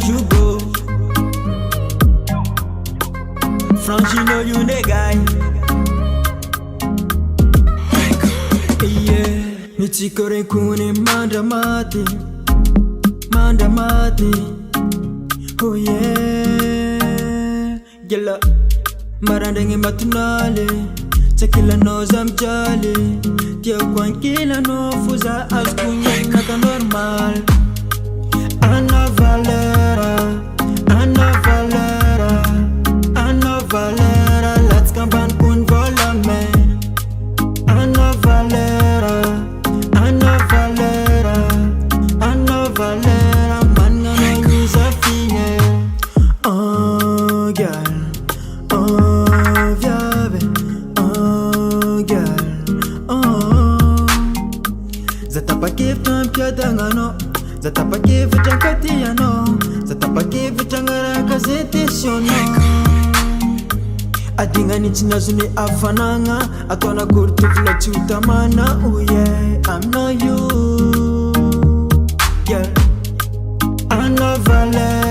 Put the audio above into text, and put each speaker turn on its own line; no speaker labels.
jugo. Frangino you the guy. Yeah, michikore kune manda mati. Oh yeah, gela marandenge matunale. Chakila no zamjali. Tia kwankila no fuza askunya naka normal. Ana Valera, let's campan kun volame. Ana Valera, man gonna use a finger. Oh girl, oh viabe, oh girl, oh. Zatapa give time piadangano. Zatapa give jankatiano. Zatapa give jangara kazetishono. Adinga ni chinazuni afananga. Atwana kurtu vila chutamana. Oh yeah, I'm not you. Yeah, Ana Valera.